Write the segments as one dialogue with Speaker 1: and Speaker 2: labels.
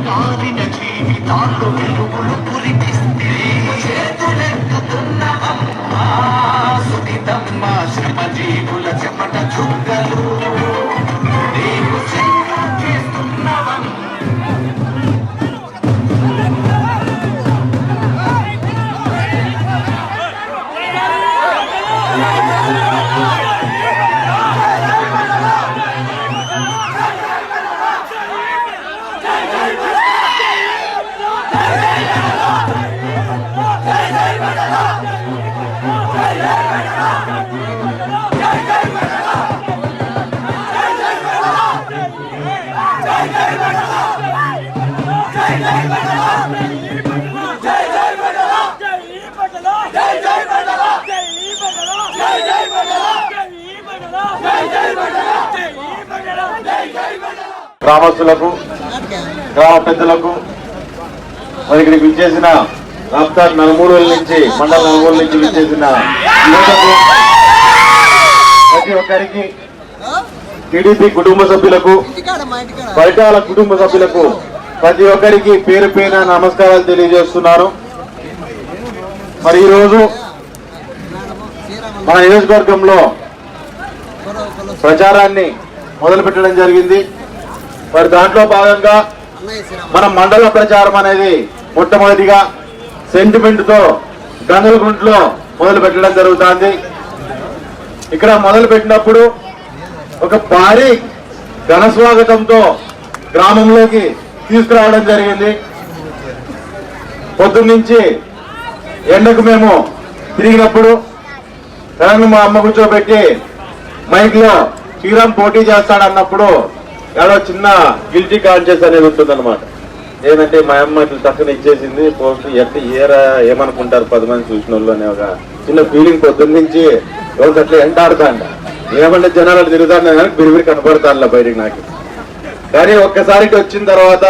Speaker 1: కాలిన జీవితాల్లో వెలుగులు కురిపిస్తే చేతులెత్తుతున్నవమ్మా సుఖితమ్మ శ్రమజీవుల చెమట చుక్కలు నీవు సేవ చేస్తున్నవమ్మ.
Speaker 2: గ్రామస్తులకు గ్రామ పెద్దలకు మరి ఇక్కడికి విచ్చేసిన రాష్ట్ర నలుమూలల నుంచి మండల నలుమూల నుంచి విచ్చేసిన యువతకు ప్రతి ఒక్కరికి టీడీపీ కుటుంబ సభ్యులకు పరిటాల కుటుంబ సభ్యులకు ప్రతి ఒక్కరికి పేరు పేరున నమస్కారాలు తెలియజేస్తున్నాను. మరి ఈరోజు మన నియోజకవర్గంలో ప్రచారాన్ని మొదలు పెట్టడం జరిగింది. మరి దాంట్లో భాగంగా మన మండల ప్రచారం అనేది మొట్టమొదటిగా సెంటిమెంట్ తో గంగలగుంటలో మొదలు పెట్టడం జరుగుతుంది. ఇక్కడ మొదలు పెట్టినప్పుడు ఒక భారీ ఘన స్వాగతంతో గ్రామంలోకి తీసుకురావడం జరిగింది. పొద్దున్నుంచి ఎండకు మేము తిరిగినప్పుడు మా అమ్మ కూర్చోబెట్టి మైక్ లో శ్రీరామ్ పోటీ చేస్తాడన్నప్పుడు ఏదో చిన్న గిల్టీ కాన్షియస్ అనేది ఉంటుందన్నమాట. ఏంటంటే మా అమ్మ ఇట్లా చక్కని ఇచ్చేసింది పోస్ట్ ఏమనుకుంటారు 10 మంది చూసిన వాళ్ళు అనే ఒక చిన్న ఫీలింగ్ పొద్దున్న నుంచి రోజు అట్లా ఎంటాడుతాండ. ఏమంటే జనాలు తిరుగుతాను కానీ బిరిబిరి కనపడతాను బయటికి నాకు. కానీ ఒక్కసారికి వచ్చిన తర్వాత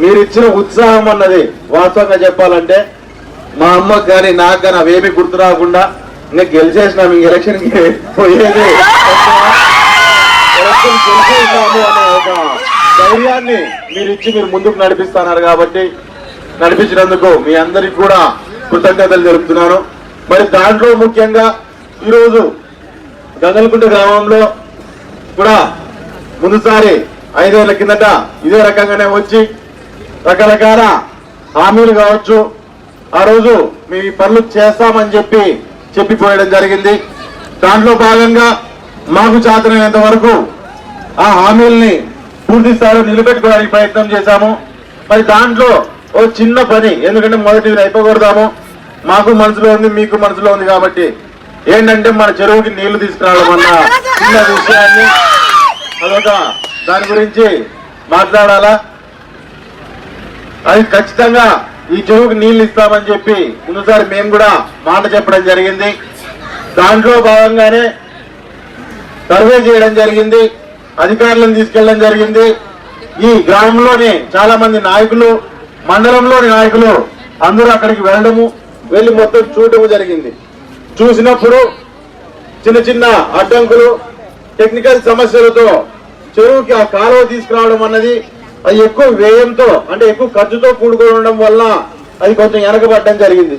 Speaker 2: మీరు ఇచ్చిన ఉత్సాహం అన్నది వాస్తవంగా చెప్పాలంటే మా అమ్మకు కానీ నాకు కానీ అవేమీ గుర్తు రాకుండా ఇంకా గెలిచేసినాం, ఇంక ఎలక్షన్ కి పోయేది అనే ఒక ధైర్యాన్ని మీరు ఇచ్చి మీరు ముందుకు నడిపిస్తున్నారు కాబట్టి నడిపించినందుకు మీ అందరికి కూడా కృతజ్ఞతలు తెలుపుతున్నాను. మరి దాంట్లో ముఖ్యంగా ఈరోజు గంగలకుంట గ్రామంలో కూడా ముందుసారి 5 ఏళ్ల కిందట ఇదే రకంగానే వచ్చి రకరకాల హామీలు కావచ్చు ఆ రోజు మీ పనులు చేస్తామని చెప్పిపోయడం జరిగింది. దాంట్లో భాగంగా మాకు చేతనైనంత వరకు ఆ హామీల్ని పూర్తి స్థాయిలో నిలబెట్టుకోవడానికి ప్రయత్నం చేశాము. మరి దాంట్లో ఓ చిన్న పని, ఎందుకంటే మొదటి అయిపోకూడదాము, మాకు మనసులో ఉంది మీకు మనసులో ఉంది కాబట్టి ఏంటంటే మన చెరువుకి నీళ్లు తీసుకురావడం అన్న చిన్న విషయాన్ని అదొక దాని గురించి మాట్లాడాలా. అది ఖచ్చితంగా ఈ చెరువుకి నీళ్లు ఇస్తామని చెప్పి ముందుసారి మేము కూడా మాట చెప్పడం జరిగింది. దాంట్లో భాగంగానే సర్వే చేయడం జరిగింది, అధికారులను తీసుకెళ్లడం జరిగింది. ఈ గ్రామంలోని చాలా మంది నాయకులు, మండలంలోని నాయకులు అందరూ అక్కడికి వెళ్ళి మొత్తం చూడటం జరిగింది. చూసినప్పుడు చిన్న చిన్న అడ్డంకులు, టెక్నికల్ సమస్యలతో చెరువుకి ఆ కాలువ తీసుకురావడం అన్నది అది ఎక్కువ వ్యయంతో అంటే ఎక్కువ ఖర్చుతో కూడుకొని ఉండడం వల్ల అది కొంచెం వెనకబడడం జరిగింది.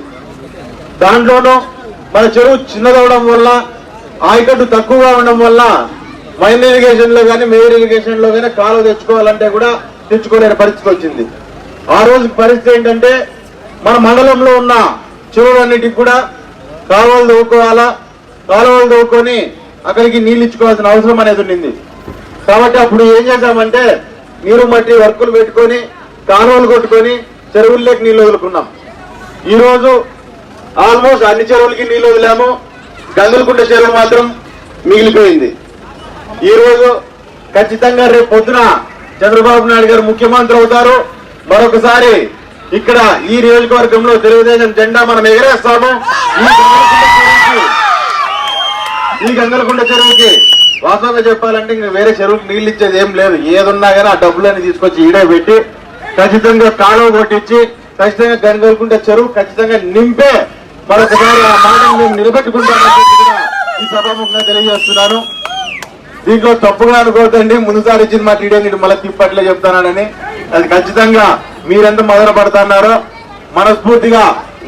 Speaker 2: దాంట్లోనూ మన చెరువు చిన్నదవడం వల్ల ఆయకట్టు తక్కువగా ఉండడం వల్ల మైన్ ఇరిగేషన్ లో కానీ మేయర్ ఇరిగేషన్ లో కానీ కాలువ తెచ్చుకోవాలంటే కూడా తెచ్చుకోలేని పరిస్థితి వచ్చింది. ఆ రోజు పరిస్థితి ఏంటంటే మన మండలంలో ఉన్న చెరువులన్నిటికి కూడా కాలువలు తవ్వుకోవాలా, కాలువలు తవ్వుకొని అక్కడికి నీళ్ళు ఇచ్చుకోవాల్సిన అవసరం అనేది ఉండింది. కాబట్టి అప్పుడు ఏం చేశామంటే నీరు మట్టి వర్కులు పెట్టుకొని కాలువలు కొట్టుకొని చెరువుల్లోకి నీళ్లు వదులుకున్నాం. ఈ రోజు ఆల్మోస్ట్ అన్ని చెరువులకి నీళ్లు వదిలాము, గంగలకుంట చెరువు మాత్రం మిగిలిపోయింది. ఈ రోజు ఖచ్చితంగా రేపు పొద్దున చంద్రబాబు నాయుడు గారు ముఖ్యమంత్రి అవుతారు. మరొకసారి ఇక్కడ ఈ నియోజకవర్గంలో తెలుగుదేశం జెండా మనం ఎగరేస్తాము. ఈ గంగలకుంట చెరువుకి వాస్తవంగా చెప్పాలంటే ఇంకా వేరే చెరువుకి నీళ్లు ఇచ్చేది ఏం లేదు. ఏదున్నా కానీ ఆ డబ్బులని తీసుకొచ్చి ఈడే పెట్టి ఖచ్చితంగా కాలువ కొట్టించి ఖచ్చితంగా గంగలకుంట చెరువు ఖచ్చితంగా నింపే మరొకసారి ఆ మాటను మేము నిలబెట్టుకుంటామని ఈ సభాముఖంగా తెలియజేస్తున్నాను. దీంట్లో తప్పుగా అనుకోవద్దండి, ముందుసారి ఇచ్చిన మాట ఈడే మళ్ళీ తిప్పట్లే చెప్తానని. అది ఖచ్చితంగా మీరెంత మదన పడుతున్నారో మనస్ఫూర్తిగా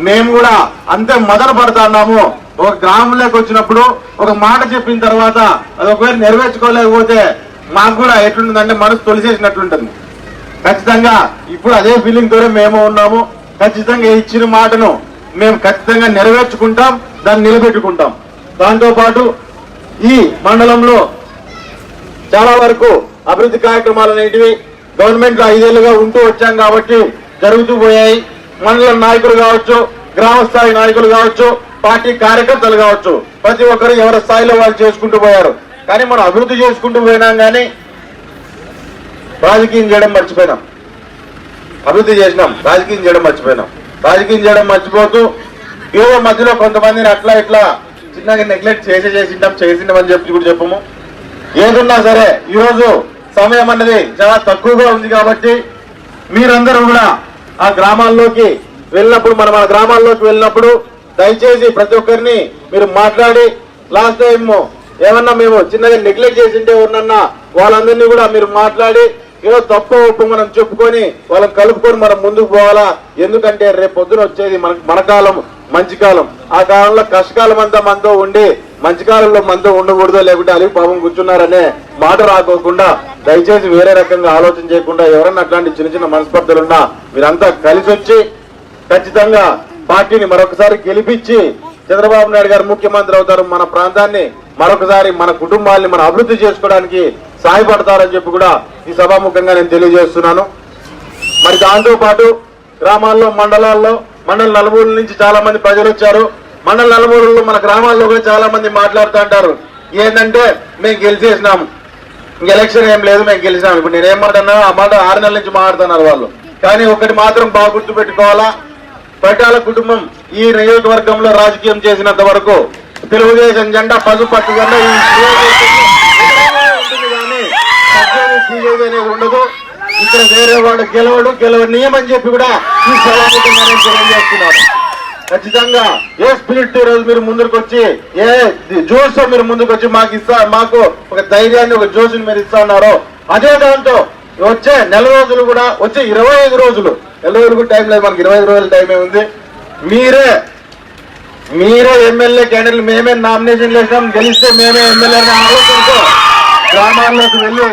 Speaker 2: మేము కూడా అంతే మదన పడుతున్నాము. ఒక గ్రామంలోకి వచ్చినప్పుడు ఒక మాట చెప్పిన తర్వాత అది ఒకవేళ నెరవేర్చుకోలేకపోతే మాకు కూడా ఎట్లుంటుందంటే మనసు తొలిసేసినట్లుంటుంది. ఖచ్చితంగా ఇప్పుడు అదే ఫీలింగ్ తోనే మేము ఉన్నాము. ఖచ్చితంగా ఇచ్చిన మాటను మేము ఖచ్చితంగా నెరవేర్చుకుంటాం, దాన్ని నిలబెట్టుకుంటాం. దాంతో పాటు ఈ మండలంలో చాలా వరకు అభివృద్ధి కార్యక్రమాలు అనేటివి గవర్నమెంట్ లో 5 ఏళ్లుగా ఉంటూ వచ్చాం కాబట్టి జరుగుతూ పోయాయి. మండల నాయకులు కావచ్చు, గ్రామ స్థాయి నాయకులు కావచ్చు, పార్టీ కార్యకర్తలు కావచ్చు, ప్రతి ఒక్కరు ఎవరి స్థాయిలో వాళ్ళు చేసుకుంటూ పోయారు. కానీ మనం అభివృద్ధి చేసుకుంటూ పోయినాం, కానీ రాజకీయం చేయడం మర్చిపోయినాం. అభివృద్ధి చేసినాం, రాజకీయం చేయడం మర్చిపోయినాం. రాజకీయం చేయడం మర్చిపోతూ ఏదో మధ్యలో కొంతమందిని అట్లా ఇట్లా చిన్నగా నెగ్లెక్ట్ చేసింటామని చెప్పి కూడా చెప్పము. ఏదున్నా సరే ఈరోజు సమయం అన్నది చాలా తక్కువగా ఉంది కాబట్టి మీరందరూ కూడా ఆ గ్రామాల్లోకి వెళ్ళినప్పుడు మన గ్రామాల్లోకి వెళ్ళినప్పుడు దయచేసి ప్రతి ఒక్కరిని మీరు మాట్లాడి లాస్ట్ టైం ఏమన్నా మేము చిన్నగా నెగ్లెక్ట్ చేసింటే ఎవరినన్నా వాళ్ళందరినీ కూడా మీరు మాట్లాడి ఏదో తప్పు ఒప్పు మనం చెప్పుకొని వాళ్ళని కలుపుకొని మనం ముందుకు పోవాలా. ఎందుకంటే రేపు పొద్దున వచ్చేది మన కాలం, మంచి కాలం. ఆ కాలంలో కష్టకాలం అంతా మనతో ఉండి మంచి కాలంలో మనతో ఉండకూడదో, లేకుంటే అలిగి పాపం కూర్చున్నారనే మాట రాకోకుండా దయచేసి వేరే రకంగా ఆలోచన చేయకుండా ఎవరన్నా అట్లాంటి చిన్న చిన్న మనస్పర్ధలున్నా మీరంతా కలిసి వచ్చి ఖచ్చితంగా పార్టీని మరొకసారి గెలిపించి చంద్రబాబు నాయుడు గారు ముఖ్యమంత్రి అవుతారు. మన ప్రాంతాన్ని మరొకసారి మన కుటుంబాన్ని మనం అభివృద్ధి చేసుకోవడానికి సహాయపడతారని చెప్పి కూడా ఈ సభాముఖంగా నేను తెలియజేస్తున్నాను. మరి దాంతో పాటు గ్రామాల్లో మండలాల్లో మండల నలుమూల నుంచి చాలా మంది ప్రజలు వచ్చారు. మండల నలుమూలలో మన గ్రామాల్లో కూడా చాలా మంది మాట్లాడుతూ అంటారు ఏంటంటే మేము గెలిచేసినాము, ఎలక్షన్ ఏం లేదు, మేము గెలిచినాము. ఇప్పుడు నేనేం మాట్లాడినా ఆ మాట 6 నెలల నుంచి మాట్లాడుతున్నారు వాళ్ళు. కానీ ఒకటి మాత్రం బాగా గుర్తు పెట్టుకోవాలా, పటాల కుటుంబం ఈ నియోజకవర్గంలో రాజకీయం చేసినంత వరకు తెలుగుదేశం జెండా పసుపట్టు జెండా ఉంటుంది, కానీ అనేది ఉండదు. ఇక్కడ వేరే వాడు గెలవనీయమని చెప్పి కూడా ఈ సభాముఖంగా నేను తెలియజేస్తున్నాను. ఖచ్చితంగా ఏ స్పిరిట్ ఈ రోజు మీరు ముందుకు వచ్చి, ఏ జోష్ మీరు ముందుకు వచ్చి మాకు ఒక ధైర్యాన్ని, ఒక జోష్ని మీరు ఇస్తా ఉన్నారో అదే దాంతో వచ్చే నెల రోజులు కూడా, వచ్చే 25 రోజులు, నెల రోజులు టైం లేదు మనకి, 25 రోజుల టైమే ఉంది. మీరే ఎమ్మెల్యే క్యాండిడేట్లు, మేమే నామినేషన్ వేసాం, గెలిస్తే మేమే ఎమ్మెల్యే అనే ఆలోచనతో గ్రామాల్లోకి వెళ్ళి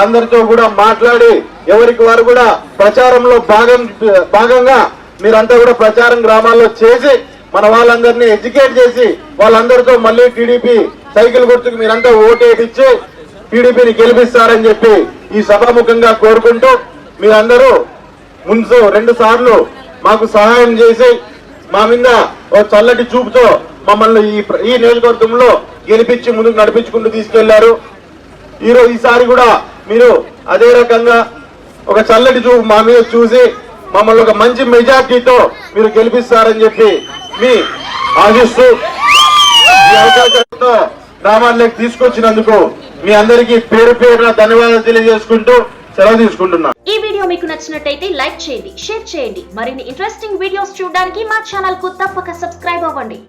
Speaker 2: అందరితో కూడా మాట్లాడి ఎవరికి వారు కూడా ప్రచారంలో భాగంగా మీరంతా కూడా ప్రచారం గ్రామాల్లో చేసి మన వాళ్ళందరినీ ఎడ్యుకేట్ చేసి వాళ్ళందరితో మళ్ళీ టీడీపీ సైకిల్ గుర్తుకు మీరంతా ఓటేపించి టీడీపీని గెలిపిస్తారని చెప్పి ఈ సభాముఖంగా కోరుకుంటూ మీరందరూ ముందు 2 సార్లు మాకు సహాయం చేసి మా మీద ఓ చల్లటి చూపుతో మమ్మల్ని ఈ నియోజకవర్గంలో గెలిపించి ముందుకు నడిపించుకుంటూ తీసుకెళ్లారు. ఈసారి కూడా మీరు అదే రకంగా ఒక చల్లటి చూపు మా మీద చూసి మమ్మల్ని ఒక మంచి మెజార్టీతో మీరు గెలిపిస్తారని చెప్పి మీ ఆశిస్తూ ఈ అవకాశంతో గ్రామాల్లోకి తీసుకొచ్చినందుకు మీ అందరికీ పేరు పేరున ధన్యవాదాలు తెలియజేసుకుంటూ సెలవు తీసుకుంటున్నాను.
Speaker 3: ఈ వీడియో మీకు నచ్చినట్టయితే లైక్ చేయండి, షేర్ చేయండి. మరిన్ని ఇంట్రెస్టింగ్ వీడియోస్ చూడడానికి మా ఛానల్ కు తప్పక సబ్స్క్రైబ్ అవ్వండి.